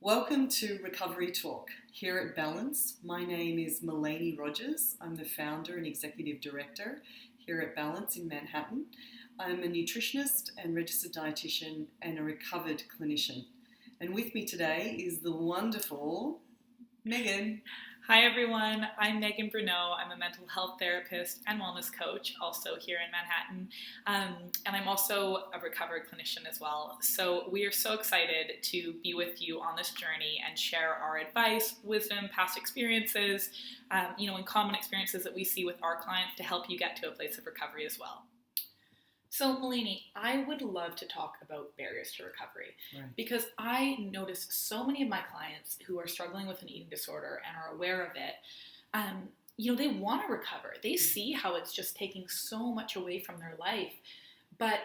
Welcome to Recovery Talk here at Balance. My name is Melainie Rogers. I'm the founder and executive director here at Balance in Manhattan. I'm a nutritionist and registered dietitian and a recovered clinician. And with me today is the wonderful Megan. Hi everyone, I'm Megan Bruneau. I'm a mental health therapist and wellness coach, also here in Manhattan. And I'm also a recovered clinician as well. So we are so excited to be with you on this journey and share our advice, wisdom, past experiences, and common experiences that we see with our clients to help you get to a place of recovery as well. So, Melainie, I would love to talk about barriers to recovery because I notice so many of my clients who are struggling with an eating disorder and are aware of it, they want to recover. They see how it's just taking so much away from their life. But,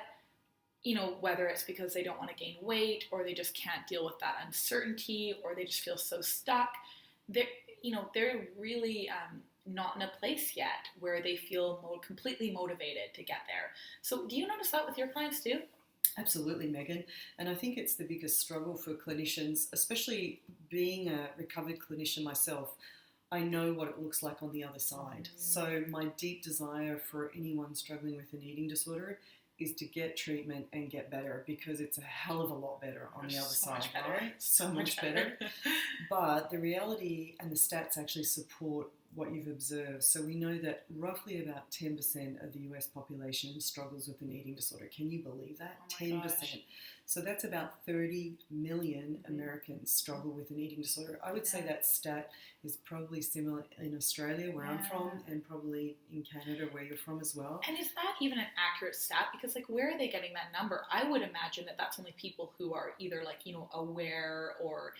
whether it's because they don't want to gain weight or they just can't deal with that uncertainty or they just feel so stuck, they're really not in a place yet where they feel completely motivated to get there. So do you notice that with your clients too? Absolutely, Megan. And I think it's the biggest struggle for clinicians, especially being a recovered clinician myself. I know what it looks like on the other side. So my deep desire for anyone struggling with an eating disorder is to get treatment and get better, because it's a hell of a lot better on the other side, right? So much better. But the reality and the stats actually support what you've observed. So we know that roughly about 10% of the US population struggles with an eating disorder. Can you believe that? 10%. Gosh. So that's about 30 million Americans struggle with an eating disorder. I would say that stat is probably similar in Australia, where I'm from, and probably in Canada, where you're from as well. And is that even an accurate stat? Because where are they getting that number? I would imagine that that's only people who are either aware or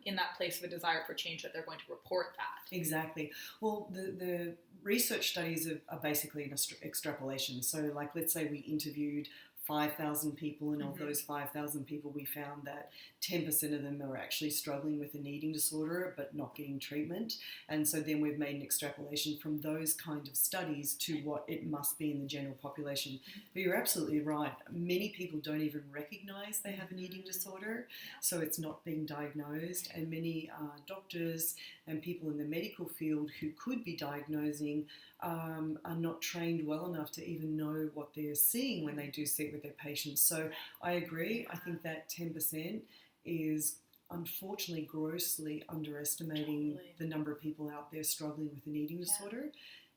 in that place of a desire for change that they're going to report that. Exactly. Well, the research studies are basically an extrapolation. So let's say we interviewed 5,000 people, and of those 5,000 people, we found that 10% of them are actually struggling with an eating disorder but not getting treatment. And so then we've made an extrapolation from those kind of studies to what it must be in the general population. But you're absolutely right. Many people don't even recognize they have an eating disorder, so it's not being diagnosed. And many doctors and people in the medical field who could be diagnosing are not trained well enough to even know what they're seeing when they do sit with their patients. So I agree. I think that 10% is unfortunately grossly underestimating the number of people out there struggling with an eating disorder.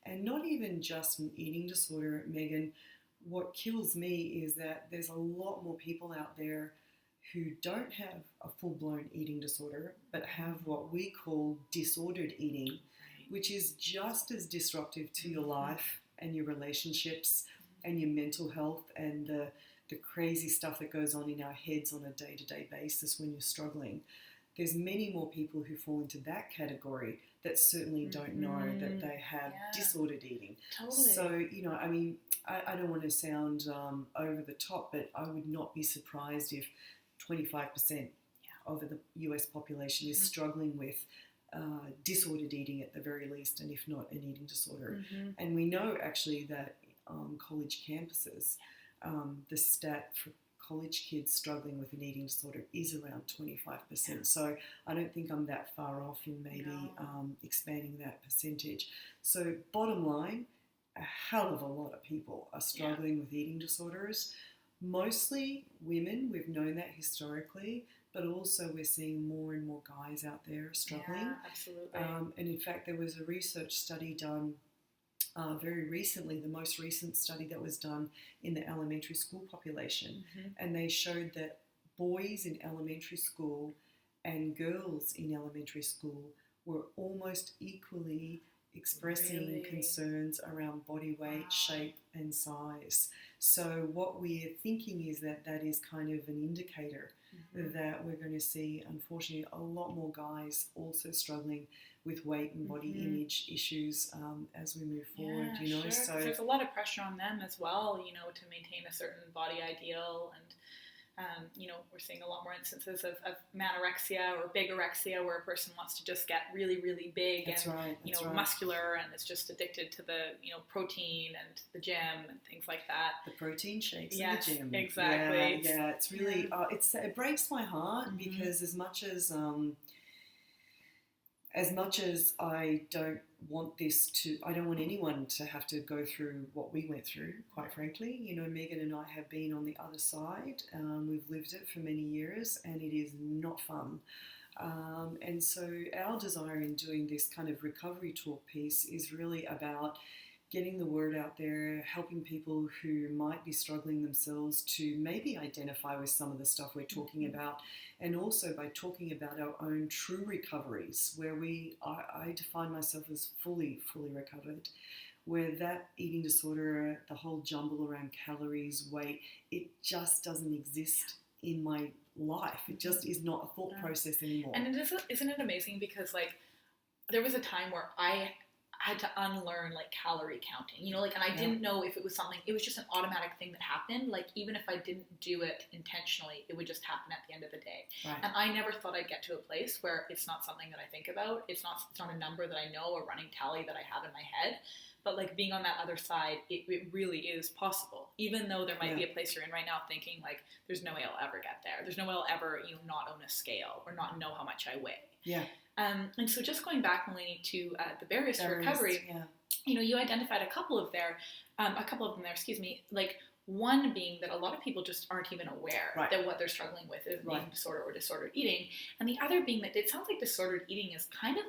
And not even just an eating disorder, Megan. What kills me is that there's a lot more people out there who don't have a full-blown eating disorder but have what we call disordered eating, which is just as disruptive to your life and your relationships and your mental health and the crazy stuff that goes on in our heads on a day-to-day basis when you're struggling. There's many more people who fall into that category that certainly don't know that they have disordered eating. Totally. So, I don't want to sound over the top, but I would not be surprised if 25% of the US population is struggling with disordered eating at the very least, and if not an eating disorder. And we know actually that college campuses, the stat for college kids struggling with an eating disorder is around 25%. So I don't think I'm that far off in maybe expanding that percentage. So bottom line, a hell of a lot of people are struggling with eating disorders. Mostly women, we've known that historically, but also we're seeing more and more guys out there struggling. Yeah, absolutely. And in fact, there was a research study done very recently, the most recent study that was done in the elementary school population, and they showed that boys in elementary school and girls in elementary school were almost equally expressing concerns around body weight, shape and size. So what we're thinking is that is kind of an indicator that we're going to see, unfortunately, a lot more guys also struggling with weight and body image issues as we move forward. Sure. So there's a lot of pressure on them as well, to maintain a certain body ideal, and We're seeing a lot more instances of manorexia or bigorexia, where a person wants to just get really, really big muscular, and is just addicted to the, protein and the gym and things like that. The protein shakes in the gym. Exactly. Yeah, it's really, it breaks my heart, because as much as I don't want I don't want anyone to have to go through what we went through, quite frankly. Megan and I have been on the other side. We've lived it for many years, and it is not fun. And so our desire in doing this kind of recovery talk piece is really about getting the word out there, helping people who might be struggling themselves to maybe identify with some of the stuff we're talking about, and also by talking about our own true recoveries, where I define myself as fully recovered, where that eating disorder, the whole jumble around calories, weight, it just doesn't exist in my life. It just is not a thought process anymore. And isn't it amazing, because there was a time where I had to unlearn calorie counting, and I didn't know if it was something, it was just an automatic thing that happened. Even if I didn't do it intentionally, it would just happen at the end of the day. Right. And I never thought I'd get to a place where it's not something that I think about. It's not a number that I know, a running tally that I have in my head. But being on that other side, it really is possible. Even though there might be a place you're in right now thinking there's no way I'll ever get there. There's no way I'll ever, not own a scale or not know how much I weigh. Yeah. And so just going back, Melainie, to the barriers to recovery, you identified a couple of them there, one being that a lot of people just aren't even aware that what they're struggling with is eating disorder or disordered eating. And the other being that it sounds like disordered eating is kind of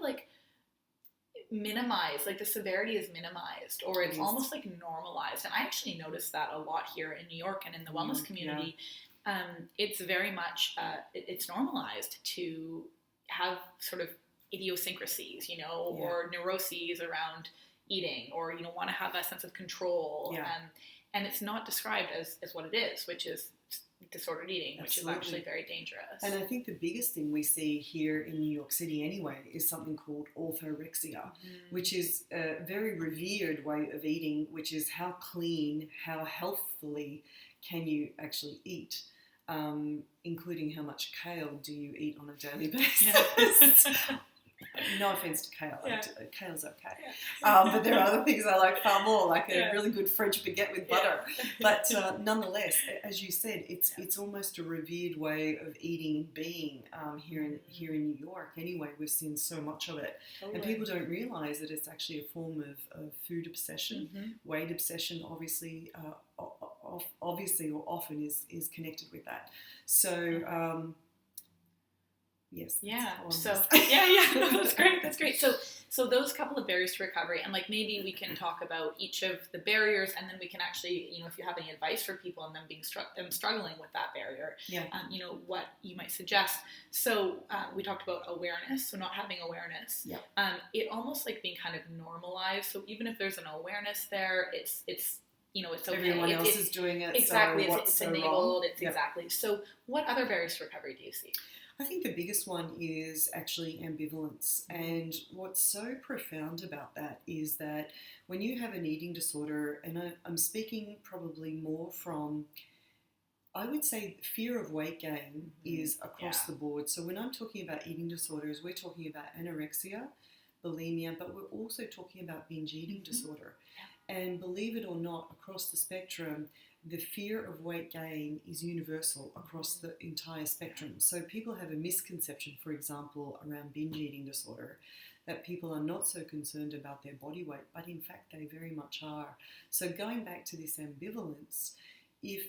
minimized, the severity is minimized, or it's almost normalized. And I actually noticed that a lot here in New York and in the wellness community. It's very much, it's normalized to have sort of idiosyncrasies, or neuroses around eating, or, want to have a sense of control. And it's not described as what it is, which is disordered eating, which is actually very dangerous. And I think the biggest thing we see here in New York City anyway is something called orthorexia, which is a very revered way of eating, which is how clean, how healthfully can you actually eat. Including how much kale do you eat on a daily basis. No offense to kale, kale's okay. But there are other things I like far more, like a really good French baguette with butter. But nonetheless, as you said, it's almost a revered way of eating and being here in New York. Anyway, we've seen so much of it, and people don't realise that it's actually a form of food obsession, weight obsession. Obviously or often is connected with that. So. Yes. Yeah. So no, that's great. That's great. So those couple of barriers to recovery, and maybe we can talk about each of the barriers, and then we can actually, if you have any advice for people and them struggling with that barrier, what you might suggest. So we talked about awareness. So not having awareness. Yeah. It almost being kind of normalized. So even if there's an awareness there, it's it's okay. Everyone else is doing it. Exactly. So it's enabled. It's exactly. So what other barriers to recovery do you see? I think the biggest one is actually ambivalence. And what's so profound about that is that when you have an eating disorder, and I'm speaking probably more from, I would say fear of weight gain is across the board. So when I'm talking about eating disorders, we're talking about anorexia, bulimia, but we're also talking about binge eating disorder. Yeah. And believe it or not, across the spectrum, the fear of weight gain is universal across the entire spectrum. So people have a misconception, for example, around binge eating disorder, that people are not so concerned about their body weight, but in fact they very much are. So going back to this ambivalence, if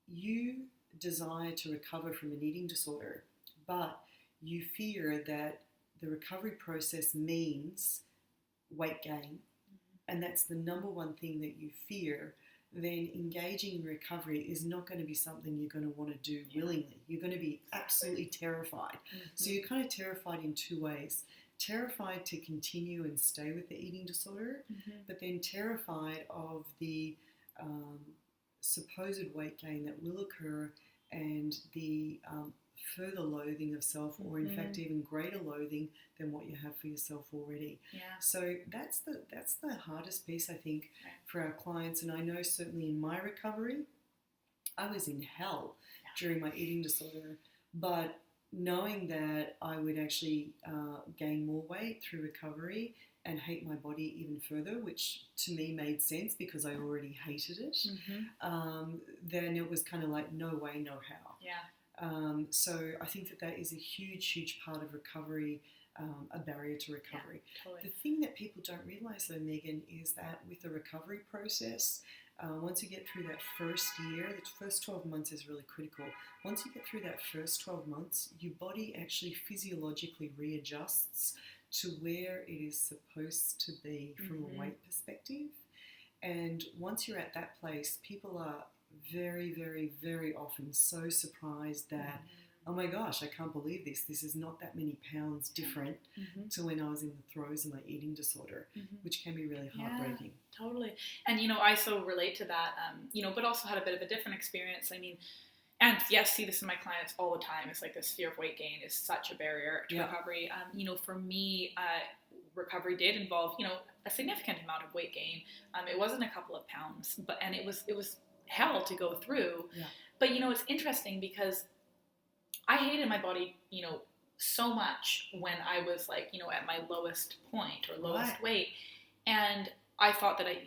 you desire to recover from an eating disorder, but you fear that the recovery process means weight gain, and that's the number one thing that you fear, then engaging in recovery is not going to be something you're going to want to do willingly. You're going to be absolutely terrified. So you're kind of terrified in two ways. Terrified to continue and stay with the eating disorder, but then terrified of the supposed weight gain that will occur, and the further loathing of self, or in fact even greater loathing than what you have for yourself already. Yeah. So that's the hardest piece, I think, for our clients. And I know certainly in my recovery, I was in hell during my eating disorder, but knowing that I would actually gain more weight through recovery and hate my body even further, which to me made sense because I already hated it, then it was kind of like, no way, no how. Yeah. So I think that is a huge, huge part of recovery, a barrier to recovery. Yeah, totally. The thing that people don't realise though, Megan, is that with the recovery process, once you get through that first year, the first 12 months is really critical. Once you get through that first 12 months, your body actually physiologically readjusts to where it is supposed to be from a weight perspective. And once you're at that place, people are very, very, very often so surprised that, oh my gosh, I can't believe this. This is not that many pounds different to when I was in the throes of my eating disorder, which can be really heartbreaking. Yeah, totally. And, I so relate to that, but also had a bit of a different experience. I mean, and yes, see this in my clients all the time. It's like this fear of weight gain is such a barrier to recovery. For me, recovery did involve, a significant amount of weight gain. It wasn't a couple of pounds, and it was hell to go through. Yeah. But, it's interesting because I hated my body, so much when I was like, at my lowest point or lowest weight. And I thought that I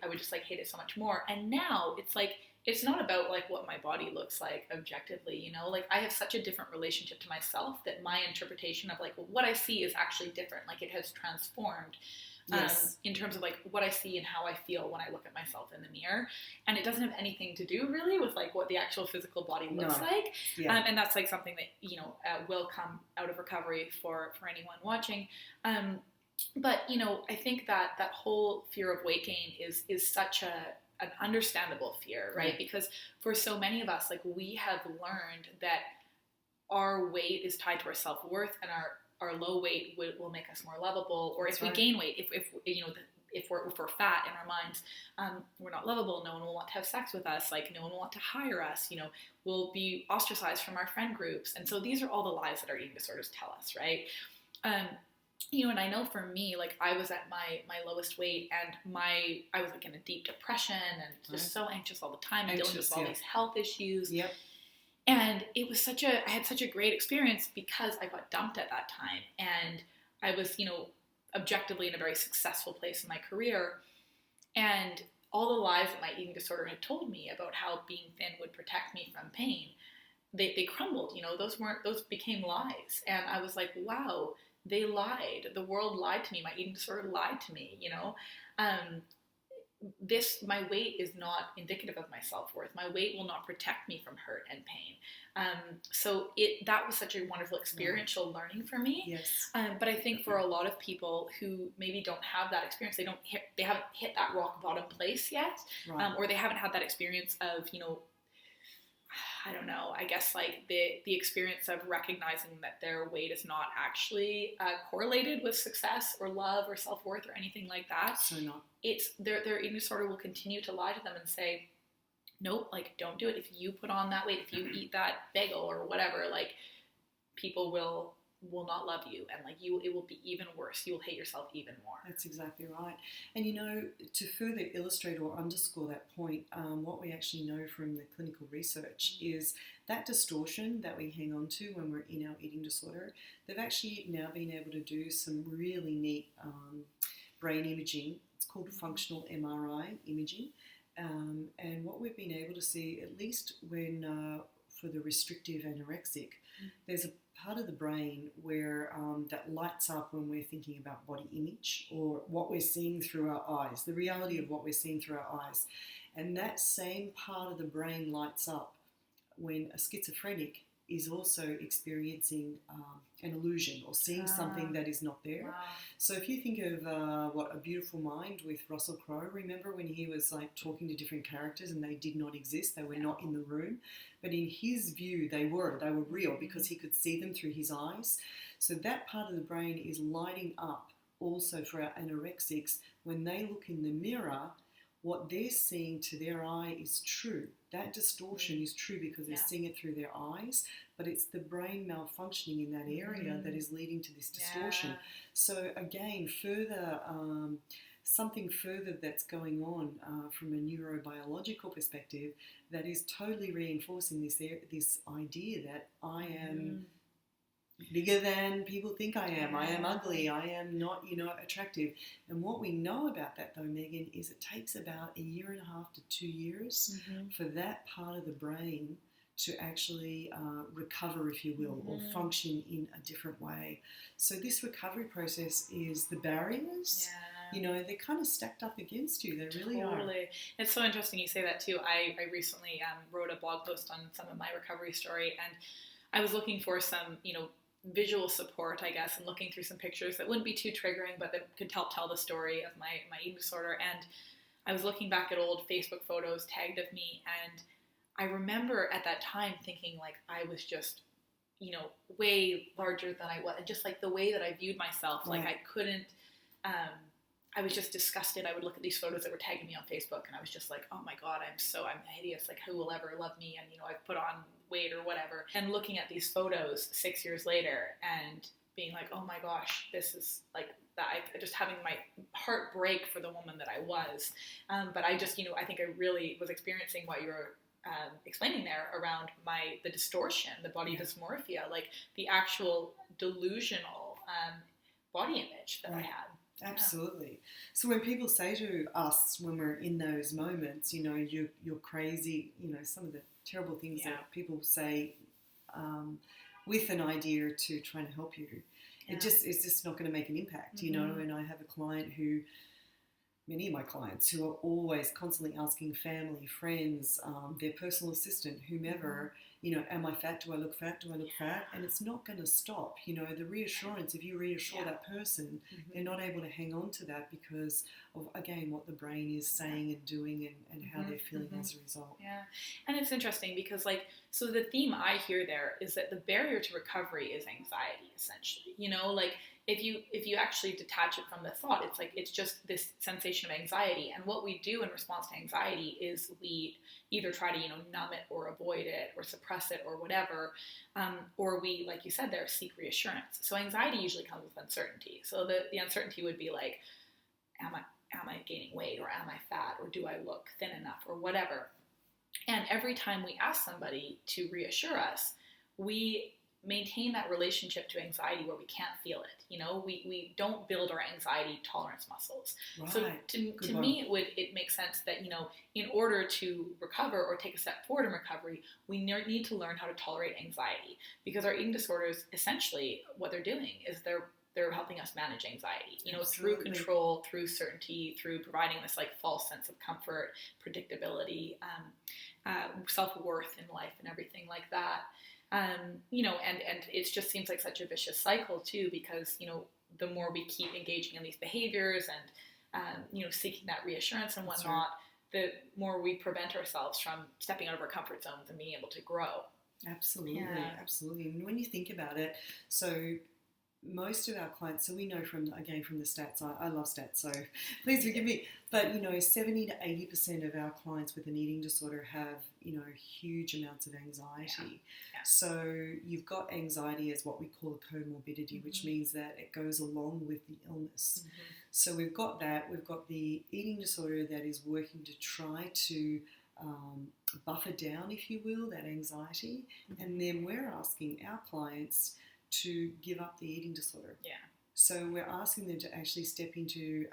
would just like hate it so much more. And now it's like, it's not about like what my body looks like objectively, like I have such a different relationship to myself that my interpretation of like what I see is actually different. Like it has transformed. Yes. In terms of like what I see and how I feel when I look at myself in the mirror, and it doesn't have anything to do really with like what the actual physical body looks like. Yeah. And that's like something that will come out of recovery for anyone watching. But I think that whole fear of weight gain is such an understandable fear, right? Because for so many of us, like we have learned that our weight is tied to our self-worth, and our low weight will make us more lovable, or if we gain weight, if we're fat in our minds, we're not lovable. No one will want to have sex with us. Like no one will want to hire us. We'll be ostracized from our friend groups. And so these are all the lies that our eating disorders tell us, right? And I know for me, like I was at my lowest weight, and I was like in a deep depression and just so anxious all the time, and dealing with all these health issues. Yep. And it was I had such a great experience because I got dumped at that time, and I was, objectively in a very successful place in my career, and all the lies that my eating disorder had told me about how being thin would protect me from pain, they crumbled. Those became lies, and I was like, wow, they lied. The world lied to me. My eating disorder lied to me. My weight is not indicative of my self-worth. My weight will not protect me from hurt and pain. So that was such a wonderful experiential learning for me. Yes. But I think for a lot of people who maybe don't have that experience, they haven't hit that rock bottom place yet, or they haven't had that experience of, I don't know, I guess like the experience of recognizing that their weight is not actually correlated with success or love or self-worth or anything like that. So not. It's their eating disorder will continue to lie to them and say, nope, like don't do it. If you put on that weight, if you eat that bagel or whatever, like people will not love you, and like it will be even worse. You will hate yourself even more. That's exactly right. And to further illustrate or underscore that point, what we actually know from the clinical research is that distortion that we hang on to when we're in our eating disorder. They've actually now been able to do some really neat brain imaging. It's called functional MRI imaging. And what we've been able to see, at least when for the restrictive anorexic, there's a part of the brain where that lights up when we're thinking about body image or what we're seeing through our eyes, the reality of what we're seeing through our eyes. And that same part of the brain lights up when a schizophrenic is also experiencing an illusion or seeing something that is not there. Wow. So if you think of A Beautiful Mind with Russell Crowe, remember when he was like talking to different characters and they did not exist, they were not in the room, but in his view they were real because he could see them through his eyes. So that part of the brain is lighting up also for our anorexics. When they look in the mirror, what they're seeing to their eye is true. That distortion is true because they're seeing it through their eyes, but it's the brain malfunctioning in that area that is leading to this distortion. So again, further something further that's going on from a neurobiological perspective that is totally reinforcing this idea that I am bigger than people think I am. I am ugly. I am not, attractive. And what we know about that, though, Megan, is it takes about 1.5 to 2 years for that part of the brain to actually recover, if you will, or function in a different way. So this recovery process is the barriers. They're kind of stacked up against you. They really are. Totally. It's so interesting you say that too. I recently wrote a blog post on some of my recovery story, and I was looking for some, visual support, I guess, and looking through some pictures that wouldn't be too triggering, but that could help tell the story of my eating disorder. And I was looking back at old Facebook photos tagged of me, and I remember at that time thinking like I was just, way larger than I was, and just like the way that I viewed myself, like I couldn't, I was just disgusted. I would look at these photos that were tagging me on Facebook, and I was just like, oh my God, I'm hideous. Like, who will ever love me? And, I've put on weight or whatever. And looking at these photos 6 years later and being like, oh my gosh, this is like that. I just having my heart break for the woman that I was. But I just, I think I really was experiencing what you were explaining there around the distortion, the body dysmorphia, like the actual delusional body image that I had. Absolutely. So when people say to us when we're in those moments, you're crazy, some of the terrible things that people say with an idea to try and help you, it's just not going to make an impact, And I have a client many of my clients who are always constantly asking family, friends, their personal assistant, whomever, am I fat? Do I look fat? Do I look fat? And it's not going to stop. The reassurance, if you reassure that person, they're not able to hang on to that because of, again, what the brain is saying and doing and how they're feeling as a result. Yeah. And it's interesting because, so the theme I hear there is that the barrier to recovery is anxiety, essentially. If you actually detach it from the thought, it's just this sensation of anxiety. And what we do in response to anxiety is we either try to, numb it or avoid it or suppress it or whatever, or we, like you said there, seek reassurance. So anxiety usually comes with uncertainty. So the uncertainty would be like, am I gaining weight, or am I fat, or do I look thin enough, or whatever. And every time we ask somebody to reassure us, we maintain that relationship to anxiety where we can't feel it. We don't build our anxiety tolerance muscles. Right. So to me, it makes sense that, in order to recover or take a step forward in recovery, we need to learn how to tolerate anxiety, because our eating disorders, essentially what they're doing is they're helping us manage anxiety, through control, through certainty, through providing this false sense of comfort, predictability, self-worth in life and everything like that. And it just seems like such a vicious cycle too, because, the more we keep engaging in these behaviors and, seeking that reassurance and whatnot, the more we prevent ourselves from stepping out of our comfort zones and being able to grow. Absolutely. Absolutely. And when you think about it, so most of our clients, so we know from the stats, I love stats, so please forgive me, but 70 to 80% of our clients with an eating disorder have huge amounts of anxiety. So you've got anxiety as what we call a comorbidity, which means that it goes along with the illness. So we've got that, we've got the eating disorder that is working to try to buffer down, if you will, that anxiety, and then we're asking our clients to give up the eating disorder. So we're asking them to actually step into,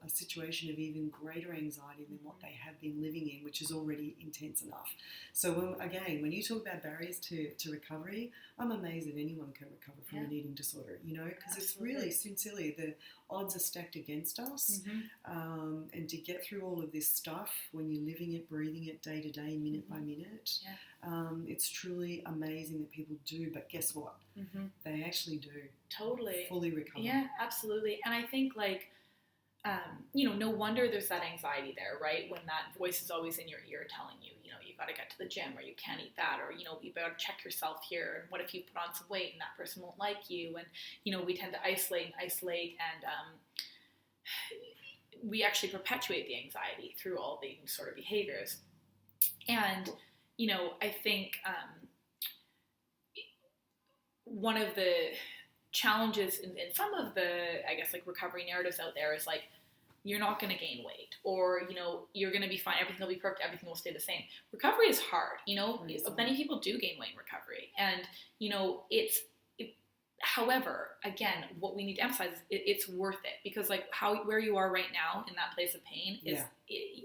a situation of even greater anxiety than what they have been living in, which is already intense enough. So when you talk about barriers to recovery, I'm amazed that anyone can recover from an eating disorder, because it's really, sincerely, the odds are stacked against us. And to get through all of this stuff when you're living it, breathing it day to day, minute by minute, it's truly amazing that people do. But guess what? They actually do. Totally. Fully recover. Yeah, absolutely. And I think no wonder there's that anxiety there, right? When that voice is always in your ear telling you, you got to get to the gym, or you can't eat that, or, you better check yourself here. And what if you put on some weight and that person won't like you? And, we tend to isolate, and we actually perpetuate the anxiety through all the sort of behaviors. And, I think one of the challenges in some of the, I guess, like recovery narratives out there is like, you're not going to gain weight, or, you know, you're going to be fine, everything will be perfect, everything will stay the same. Recovery is hard, you know, many people do gain weight in recovery, and, you know, however, again, what we need to emphasize is it's worth it, because like where you are right now in that place of pain is,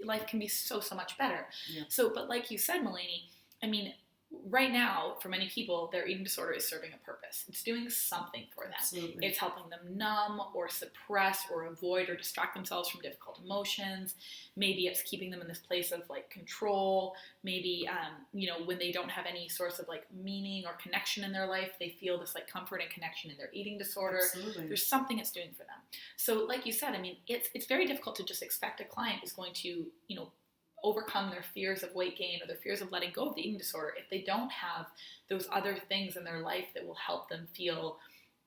life can be so much better. Yeah. So, but like you said, Melainie, I mean, right now, for many people, their eating disorder is serving a purpose. It's doing something for them. Absolutely. It's helping them numb or suppress or avoid or distract themselves from difficult emotions. Maybe it's keeping them in this place of like control. Maybe, you know, when they don't have any source of like meaning or connection in their life, they feel this like comfort and connection in their eating disorder. Absolutely. There's something it's doing for them. So like you said, I mean, it's very difficult to just expect a client is going to, you know, overcome their fears of weight gain or their fears of letting go of the eating disorder if they don't have those other things in their life that will help them feel,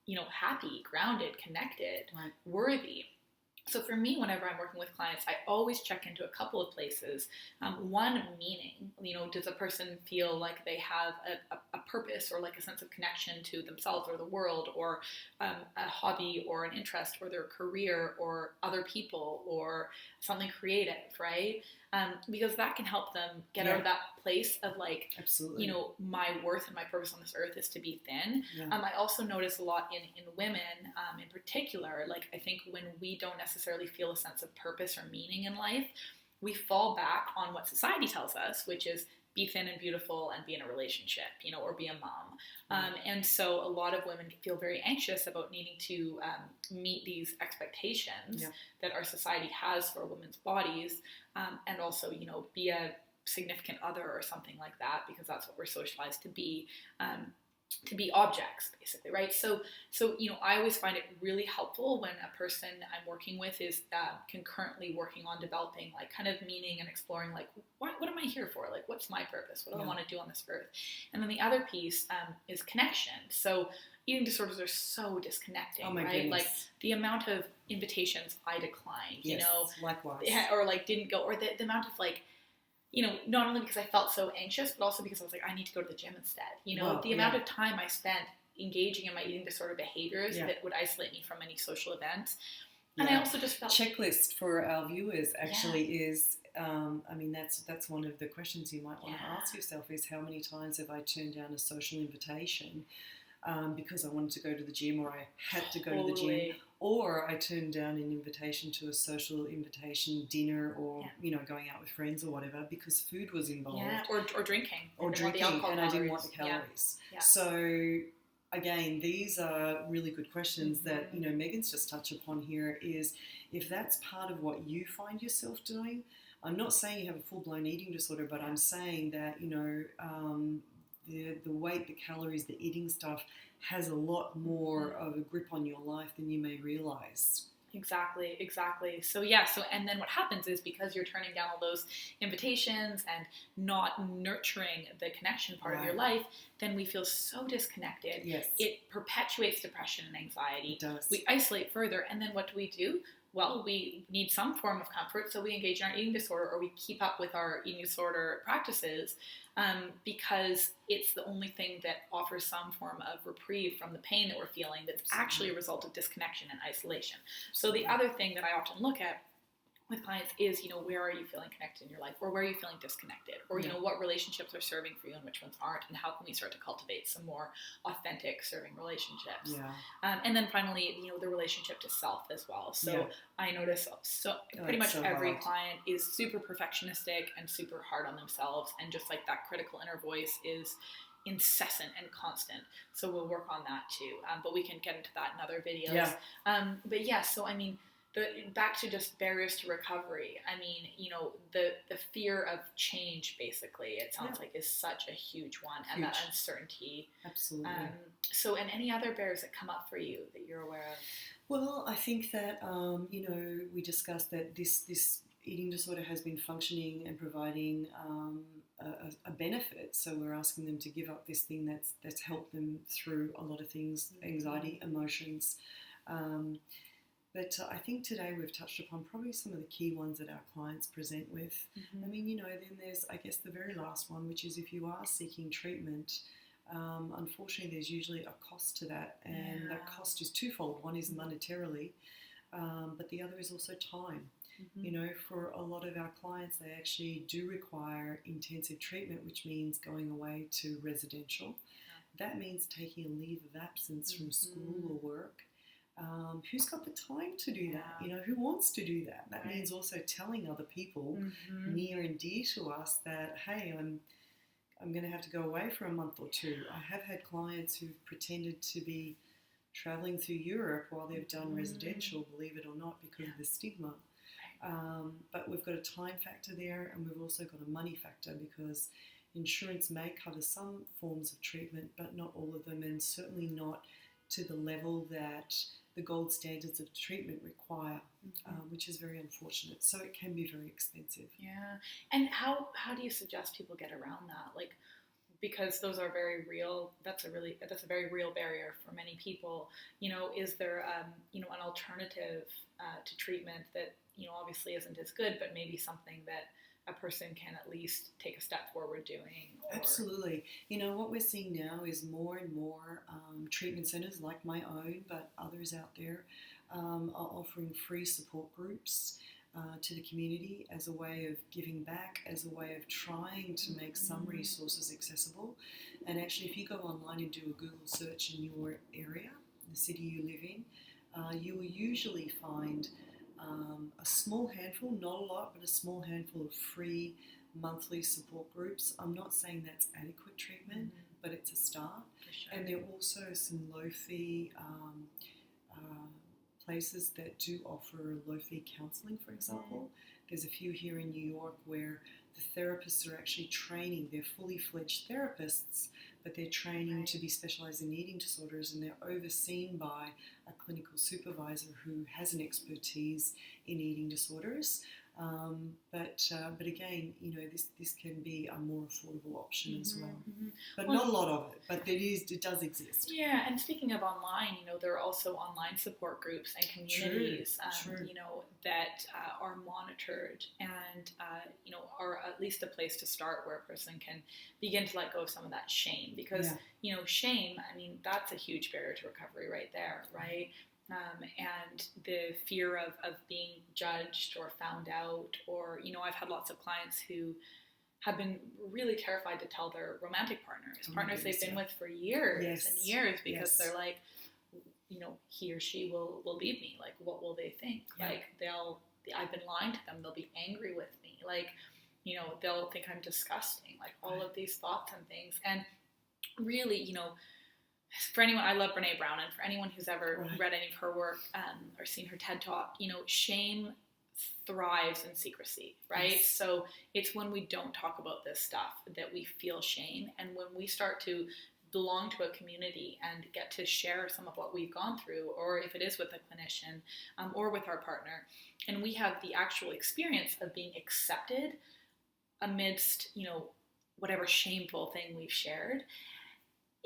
you know, happy, grounded, connected, right, worthy. So for me, whenever I'm working with clients, I always check into a couple of places. One, meaning, you know, does a person feel like they have a purpose or like a sense of connection to themselves or the world, or a hobby or an interest or their career or other people or something creative, right? Because that can help them get out of that place of like, absolutely, you know, my worth and my purpose on this earth is to be thin. Yeah. I also notice a lot in women in particular, like I think when we don't necessarily feel a sense of purpose or meaning in life, we fall back on what society tells us, which is be thin and beautiful and be in a relationship, you know, or be a mom. And so a lot of women feel very anxious about needing to meet these expectations that our society has for women's bodies, and also, you know, be a significant other or something like that, because that's what we're socialized to be objects, basically, right? So you know, I always find it really helpful when a person I'm working with is concurrently working on developing like kind of meaning and exploring like what am I here for? Like, what's my purpose? What do I want to do on this earth? And then the other piece is connection. So eating disorders are so disconnecting, right? Goodness. Like the amount of invitations I declined, you know, likewise, or like didn't go, or the amount of like, you know, not only because I felt so anxious, but also because I was like, I need to go to the gym instead. You know, the amount of time I spent engaging in my eating disorder behaviors that would isolate me from any social events. And I also just felt... Checklist for our viewers actually is, I mean, that's one of the questions you might want to ask yourself is how many times have I turned down a social invitation because I wanted to go to the gym, or I had to go to the gym, or I turned down an invitation to a social invitation, dinner, or you know, going out with friends or whatever, because food was involved, or drinking, and I didn't want the calories. So again, these are really good questions that, you know, Megan's just touched upon here. Is if that's part of what you find yourself doing, I'm not saying you have a full-blown eating disorder, but I'm saying that, you know, the weight, the calories, the eating stuff has a lot more of a grip on your life than you may realize. Exactly. So and then what happens is, because you're turning down all those invitations and not nurturing the connection part of your life, then we feel so disconnected. Yes. It perpetuates depression and anxiety. It does. We isolate further, and then what do? Well, we need some form of comfort, so we engage in our eating disorder, or we keep up with our eating disorder practices, because it's the only thing that offers some form of reprieve from the pain that we're feeling that's actually a result of disconnection and isolation. So the other thing that I often look at with clients is, you know, where are you feeling connected in your life, or where are you feeling disconnected, or, you know, what relationships are serving for you and which ones aren't, and how can we start to cultivate some more authentic serving relationships. And then finally, you know, the relationship to self as well. So I notice pretty much every client is super perfectionistic and super hard on themselves, and just like that critical inner voice is incessant and constant. So we'll work on that too, but we can get into that in other videos. So I mean, back to just barriers to recovery. I mean, you know, the fear of change, basically, it sounds like, is such a huge one, and that uncertainty. Absolutely. And any other barriers that come up for you that you're aware of? Well, I think that, you know, we discussed that this eating disorder has been functioning and providing a benefit. So we're asking them to give up this thing that's helped them through a lot of things, anxiety, emotions. But I think today we've touched upon probably some of the key ones that our clients present with. I mean, you know, then there's, I guess, the very last one, which is if you are seeking treatment, unfortunately there's usually a cost to that, and that cost is twofold. One is monetarily, but the other is also time. You know, for a lot of our clients, they actually do require intensive treatment, which means going away to residential. That means taking a leave of absence from school or work. Who's got the time to do that? You know, who wants to do that? That means also telling other people near and dear to us that, hey, I'm going to have to go away for a month or two. I have had clients who've pretended to be traveling through Europe while they've done residential, believe it or not, because of the stigma. But we've got a time factor there, and we've also got a money factor, because insurance may cover some forms of treatment, but not all of them, and certainly not to the level that the gold standards of treatment require, which is very unfortunate. So it can be very expensive. Yeah. And how do you suggest people get around that? Like, because those are very real. That's a very real barrier for many people. You know, is there an alternative to treatment that, you know, obviously isn't as good, but maybe something that a person can at least take a step forward doing? Absolutely. You know, what we're seeing now is more and more treatment centres like my own, but others out there, are offering free support groups to the community as a way of giving back, as a way of trying to make some resources accessible. And actually, if you go online and do a Google search in your area, the city you live in, you will usually find a small handful, not a lot, but a small handful of free monthly support groups. I'm not saying that's adequate treatment, but it's a start. Sure. And there are also some low-fee places that do offer low-fee counselling, for example. There's a few here in New York where the therapists are actually training. They're fully fledged therapists, but they're training to be specialised in eating disorders, and they're overseen by a clinical supervisor who has an expertise in eating disorders. But again, you know, this can be a more affordable option as well. But not a lot of it, but it does exist. Yeah, and speaking of online, you know, there are also online support groups and communities, you know, that are monitored and, you know, are at least a place to start where a person can begin to let go of some of that shame. Because, you know, shame, I mean, that's a huge barrier to recovery right there, right? And the fear of being judged or found out, or, you know, I've had lots of clients who have been really terrified to tell their romantic partners they've been with for years and years, because they're like, you know, he or she will leave me. Like, what will they think? Like, I've been lying to them. They'll be angry with me. Like, you know, they'll think I'm disgusting. Like, all of these thoughts and things. And really, you know, for anyone, I love Brené Brown, and for anyone who's ever read any of her work or seen her TED Talk, you know, shame thrives in secrecy, right? Yes. So it's when we don't talk about this stuff that we feel shame, and when we start to belong to a community and get to share some of what we've gone through, or if it is with a clinician or with our partner, and we have the actual experience of being accepted amidst, you know, whatever shameful thing we've shared,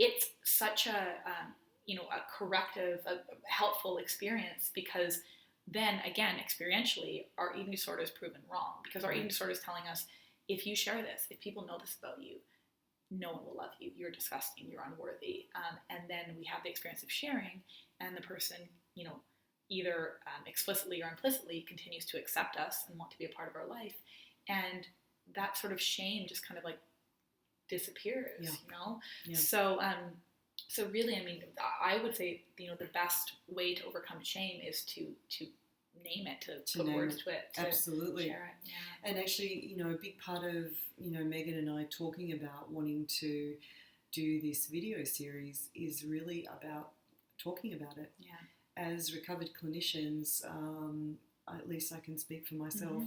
it's such a, you know, a corrective, a helpful experience, because then again, experientially, our eating disorder is proven wrong, because our eating disorder is telling us, if you share this, if people know this about you, no one will love you. You're disgusting. You're unworthy. And then we have the experience of sharing, and the person, you know, either explicitly or implicitly continues to accept us and want to be a part of our life. And that sort of shame just kind of like disappears, you know? Yeah. So really, I mean, I would say, you know, the best way to overcome shame is to name it, to put words to it, to absolutely share it. Yeah. And actually, you know, a big part of, you know, Megan and I talking about wanting to do this video series is really about talking about it. Yeah. As recovered clinicians, at least I can speak for myself,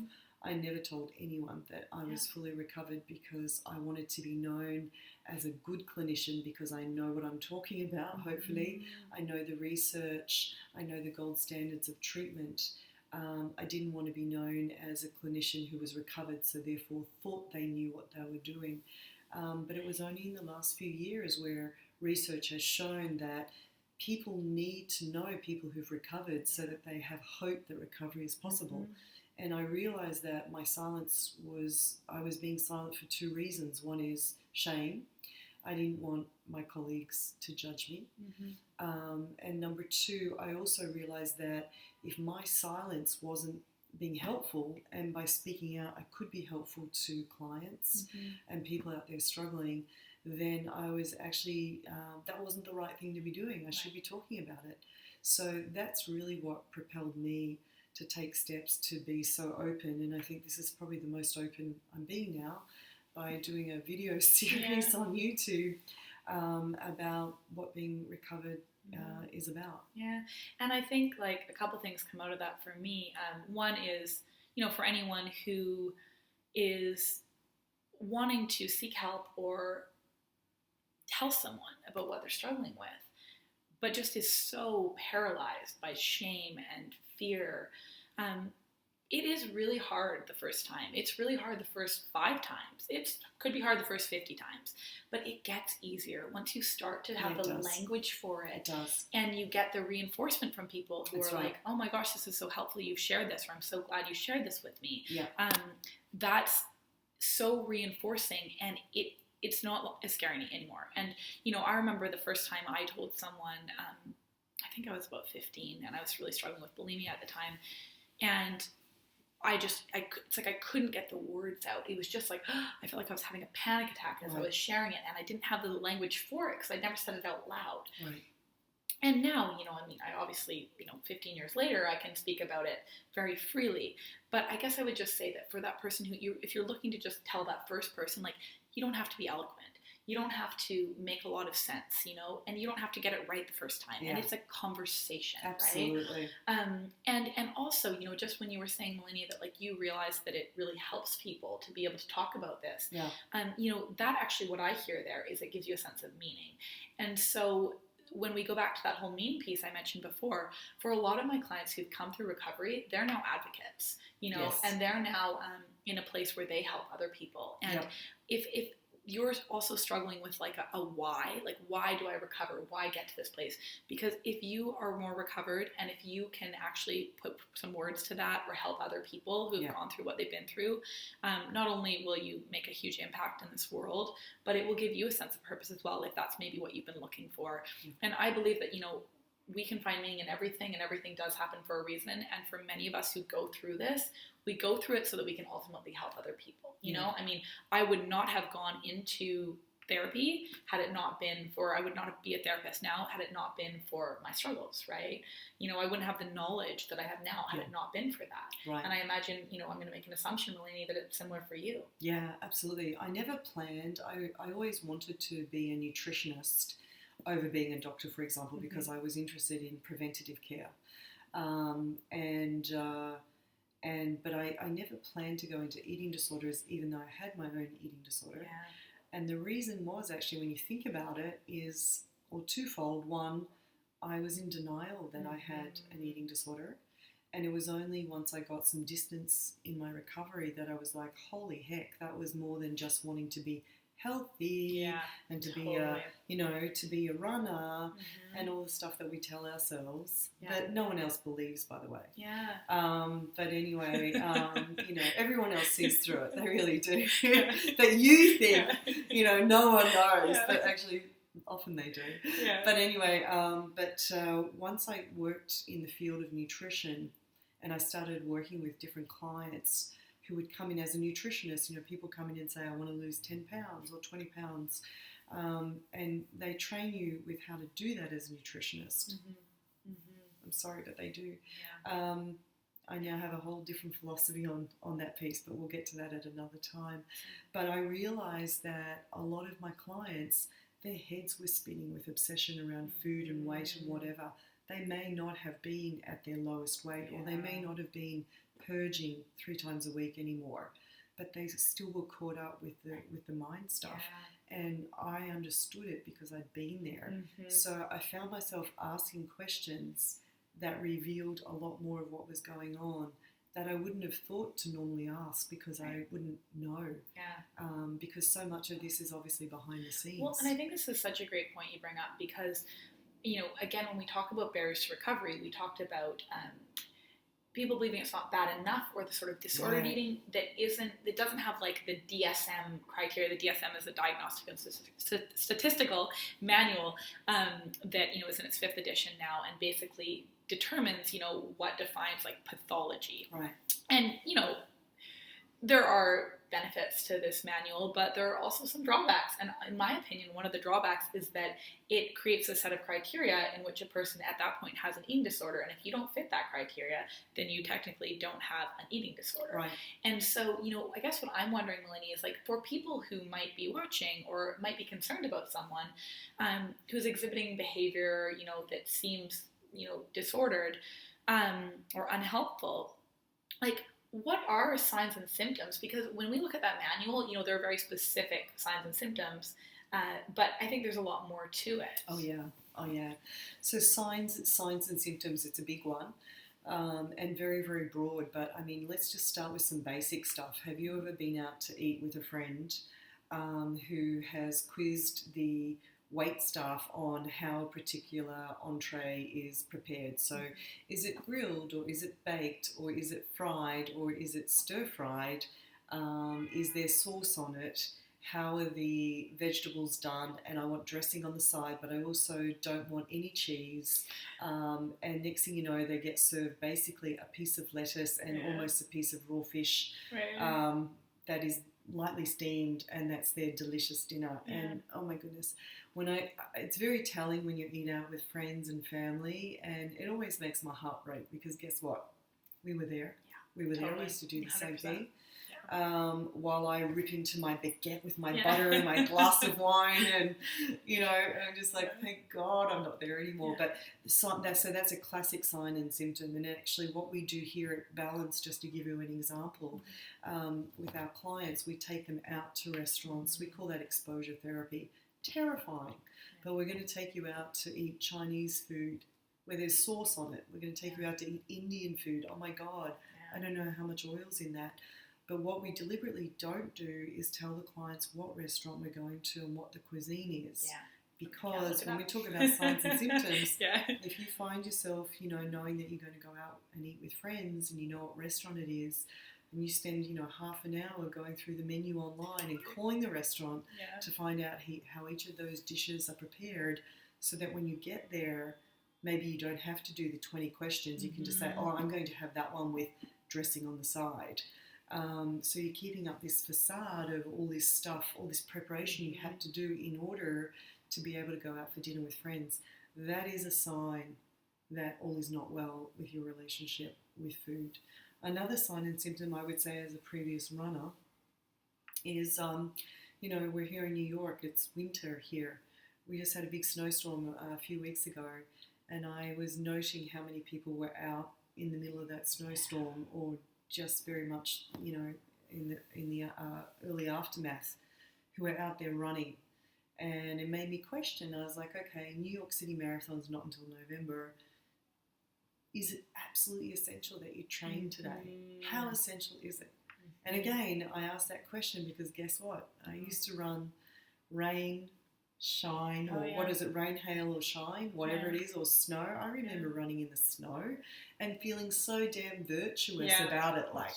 I never told anyone that I was fully recovered, because I wanted to be known as a good clinician, because I know what I'm talking about, hopefully. I know the research, I know the gold standards of treatment. I didn't want to be known as a clinician who was recovered, so therefore thought they knew what they were doing. But it was only in the last few years where research has shown that people need to know people who've recovered so that they have hope that recovery is possible. And I realized that my silence was, I was being silent for two reasons. One is shame, I didn't want my colleagues to judge me. And number two, I also realized that if my silence wasn't being helpful, and by speaking out I could be helpful to clients and people out there struggling, then I was actually, that wasn't the right thing to be doing. I should be talking about it. So that's really what propelled me to take steps to be so open. And I think this is probably the most open I'm being now by doing a video series on YouTube about what being recovered is about. Yeah, and I think like a couple things come out of that for me. One is, for anyone who is wanting to seek help or tell someone about what they're struggling with, but just is so paralyzed by shame and fear. It is really hard the first time. It's really hard the first 5 times. It could be hard the first 50 times, but it gets easier once you start to have the language for it. It does. And you get the reinforcement from people who are like, oh my gosh, this is so helpful. You've shared this, or I'm so glad you shared this with me. Yeah. That's so reinforcing, and it's not as scary anymore. And, I remember the first time I told someone, I think I was about 15, and I was really struggling with bulimia at the time. And it's like I couldn't get the words out. It was just like, I felt like I was having a panic attack as I was sharing it, and I didn't have the language for it because I'd never said it out loud. Right. And now, I obviously, 15 years later, I can speak about it very freely. But I guess I would just say that for that person if you're looking to just tell that first person, like, you don't have to be eloquent. You don't have to make a lot of sense, and you don't have to get it right the first time. Yeah. And it's a conversation, Absolutely. Right? And also, just when you were saying, Melainie, that like you realized that it really helps people to be able to talk about this. Yeah. That actually, what I hear there is it gives you a sense of meaning. And so when we go back to that whole meaning piece I mentioned before, for a lot of my clients who've come through recovery, they're now advocates, Yes. and they're now in a place where they help other people. And if you're also struggling with like a why, like why do I recover? Why get to this place? Because if you are more recovered and if you can actually put some words to that or help other people who've gone through what they've been through, not only will you make a huge impact in this world, but it will give you a sense of purpose as well if that's maybe what you've been looking for. And I believe that, we can find meaning in everything, and everything does happen for a reason. And for many of us who go through this, we go through it so that we can ultimately help other people. I would not have gone into therapy had it not been for, I would not be a therapist now had it not been for my struggles, right? I wouldn't have the knowledge that I have now had it not been for that. Right. And I imagine, I'm going to make an assumption, Melainie, that it's similar for you. Yeah, absolutely. I never planned. I always wanted to be a nutritionist over being a doctor, for example, because I was interested in preventative care. But I never planned to go into eating disorders, even though I had my own eating disorder. Yeah. And the reason was actually, when you think about it, is twofold. One, I was in denial that I had an eating disorder. And it was only once I got some distance in my recovery that I was like, holy heck, that was more than just wanting to be healthy and to be a runner and all the stuff that we tell ourselves that no one else believes, by the way. But anyway, everyone else sees through it. They really do. That you think no one knows, but actually often they do. But anyway, once I worked in the field of nutrition and I started working with different clients who would come in as a nutritionist, people come in and say, I want to lose 10 pounds or 20 pounds. And they train you with how to do that as a nutritionist. I'm sorry, but they do. I now have a whole different philosophy on that piece, but we'll get to that at another time. But I realized that a lot of my clients, their heads were spinning with obsession around food and weight and whatever. They may not have been at their lowest weight, or they may not have been purging 3 times a week anymore, but they still were caught up with the mind stuff. And I understood it because I'd been there. So I found myself asking questions that revealed a lot more of what was going on that I wouldn't have thought to normally ask because I wouldn't know. Because so much of this is obviously behind the scenes. Well, and I think this is such a great point you bring up because, again, when we talk about barriers to recovery, we talked about people believing it's not bad enough, or the sort of disordered eating that doesn't have like the DSM criteria. The DSM is a diagnostic and statistical manual that, you know, is in its 5th edition now, and basically determines, you know, what defines like pathology. Right. And, you know, there are benefits to this manual, but there are also some drawbacks. And in my opinion, one of the drawbacks is that it creates a set of criteria in which a person at that point has an eating disorder. And if you don't fit that criteria, then you technically don't have an eating disorder. Right. And so, you know, I guess what I'm wondering, Melainie, is like, for people who might be watching or might be concerned about someone who's exhibiting behavior, you know, that seems, you know, disordered or unhelpful, like, what are signs and symptoms? Because when we look at that manual, you know, there are very specific signs and symptoms, but I think there's a lot more to it. Oh yeah. So signs and symptoms, it's a big one, and very, very broad. But I mean, let's just start with some basic stuff. Have you ever been out to eat with a friend who has quizzed the wait staff on how a particular entree is prepared? So is it grilled, or is it baked, or is it fried, or is it stir fried? Is there sauce on it? How are the vegetables done? And I want dressing on the side, but I also don't want any cheese. And next thing you know, they get served basically a piece of lettuce and almost a piece of raw fish that is lightly steamed, and that's their delicious dinner. And oh my goodness, it's very telling when you eat out with friends and family, and it always makes my heart break, because guess what? We were there. We were there. We used to do the 100%. Same thing. While I rip into my baguette with my butter and my glass of wine, and you know, I'm just like, thank God I'm not there anymore. But so that's a classic sign and symptom. And actually, what we do here at Balance, just to give you an example, with our clients, we take them out to restaurants. We call that exposure therapy. Terrifying, but we're going to take you out to eat Chinese food where there's sauce on it. We're going to take you out to eat Indian food. Oh my God, I don't know how much oil's in that. But what we deliberately don't do is tell the clients what restaurant we're going to and what the cuisine is. Because when we talk about signs and symptoms, if you find yourself, you know, knowing that you're going to go out and eat with friends, and you know what restaurant it is, and you spend, you know, half an hour going through the menu online and calling the restaurant to find out how each of those dishes are prepared, so that when you get there, maybe you don't have to do the 20 questions. You can just say, oh, I'm going to have that one with dressing on the side. So you're keeping up this facade of all this stuff, all this preparation you have to do in order to be able to go out for dinner with friends. That is a sign that all is not well with your relationship with food. Another sign and symptom, I would say, as a previous runner, is, you know, we're here in New York. It's winter here. We just had a big snowstorm a few weeks ago, and I was noting how many people were out in the middle of that snowstorm, or just very much, you know, in the early aftermath, who were out there running. And it made me question. I was like, okay, New York City Marathon's not until November. Is it absolutely essential that you train today? How essential is it? And again, I asked that question because guess what? I used to run rain, shine, or what is it, rain, hail, or shine, whatever it is, or snow. I remember running in the snow and feeling so damn virtuous about it. Like,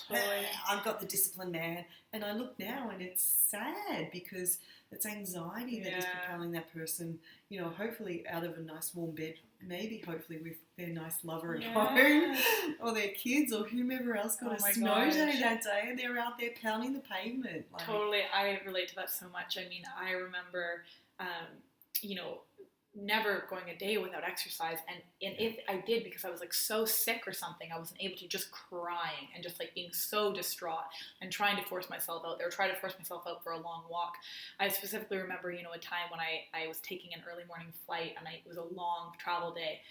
I've got the discipline, man. And I look now and it's sad, because it's anxiety that is propelling that person, you know, hopefully out of a nice warm bed, maybe hopefully with their nice lover at home, or their kids, or whomever else got a snow day that day, and they're out there pounding the pavement. Like, totally, I relate to that so much. I mean, I remember, you know, never going a day without exercise, and if I did, because I was like so sick or something, I wasn't able to, just crying and just like being so distraught and trying to force myself out there, try to force myself out for a long walk. I specifically remember, you know, a time when I was taking an early morning flight, and it was a long travel day,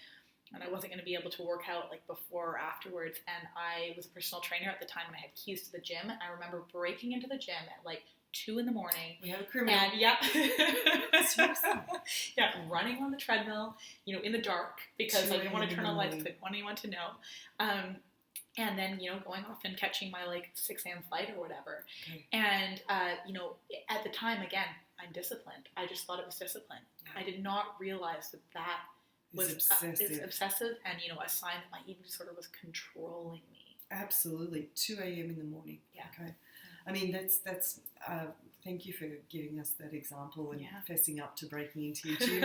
and I wasn't going to be able to work out like before or afterwards, and I was a personal trainer at the time, and I had keys to the gym, and I remember breaking into the gym at like 2 a.m. We have a criminal. And running on the treadmill, you know, in the dark, because I didn't want to turn on lights, because I didn't want anyone to know. And then, you know, going off and catching my like 6 a.m. flight or whatever. And, you know, at the time, again, I'm disciplined. I just thought it was discipline. I did not realize that was obsessive. is obsessive, and a sign that my eating disorder was controlling me. Absolutely, 2 a.m. in the morning. Yeah. Okay. I mean, that's. Thank you for giving us that example and fessing up to breaking into your gym.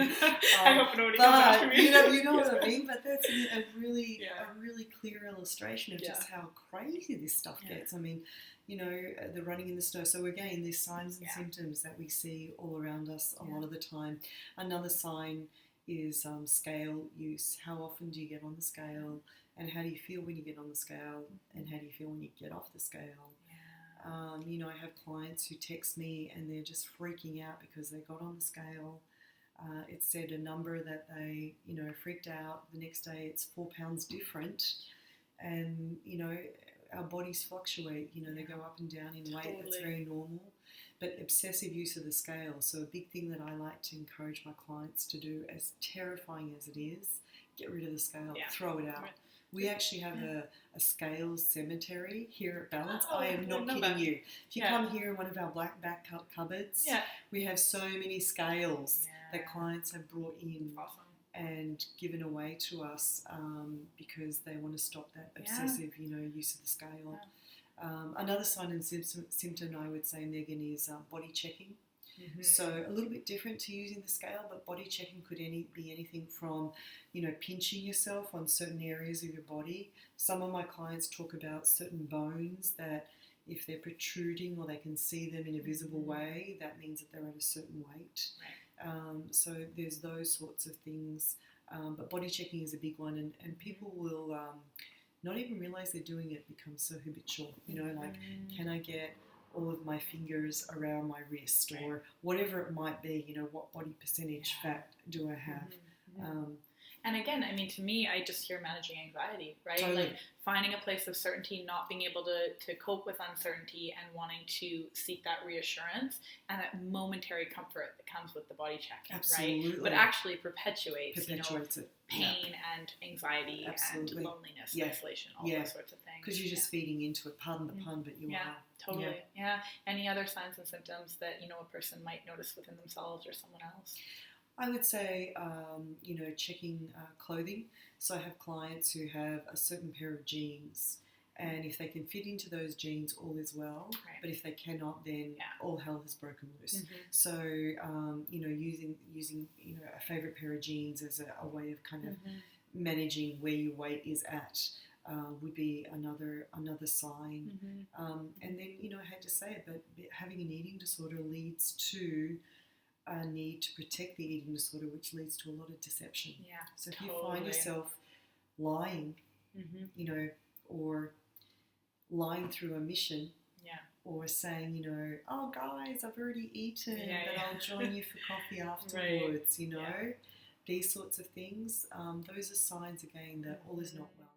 I hope nobody comes after me. You know what I mean. But that's a really clear illustration of just how crazy this stuff gets. I mean, the running in the snow. So again, these signs and symptoms that we see all around us a lot of the time. Another sign is scale use. How often do you get on the scale? And how do you feel when you get on the scale? And how do you feel when you get off the scale? I have clients who text me and they're just freaking out because they got on the scale. It said a number that they, freaked out. The next day it's 4 pounds different. And, our bodies fluctuate. They go up and down in weight. Totally. That's very normal. But obsessive use of the scale. So a big thing that I like to encourage my clients to do, as terrifying as it is, get rid of the scale, throw it out. Right. We actually have a scales cemetery here at Balance. I am not kidding you. If you come here in one of our black back cupboards, we have so many scales that clients have brought in and given away to us because they want to stop that obsessive, use of the scale. Another sign and symptom I would say, Megan, is body checking. Mm-hmm. So a little bit different to using the scale, but body checking could be anything from, pinching yourself on certain areas of your body. Some of my clients talk about certain bones that if they're protruding or they can see them in a visible way, that means that they're at a certain weight. Right. So there's those sorts of things. But body checking is a big one, and people will not even realize they're doing it, becomes so habitual. Can I get all of my fingers around my wrist or whatever it might be, what body percentage fat do I have? And again, I mean, to me, I just hear managing anxiety, right? Totally. Like finding a place of certainty, not being able to cope with uncertainty and wanting to seek that reassurance and that momentary comfort that comes with the body check, Absolutely. right? But actually perpetuates it. Pain and anxiety and loneliness, isolation, all those sorts of things. Because you're just feeding into it, pardon the pun, but you are. Totally. Yeah. Any other signs and symptoms that, a person might notice within themselves or someone else? I would say, checking clothing. So I have clients who have a certain pair of jeans, and if they can fit into those jeans, all is well. Right. But if they cannot, then all hell has broken loose. Mm-hmm. So, using a favorite pair of jeans as a way of kind of managing where your weight is at would be another sign. Mm-hmm. And then, I hate to say it, but having an eating disorder leads to a need to protect the eating disorder, which leads to a lot of deception. Yeah, so if you find yourself lying, or lying through omission, or saying, oh guys, I've already eaten, but I'll join you for coffee afterwards, these sorts of things, those are signs again that all is not well.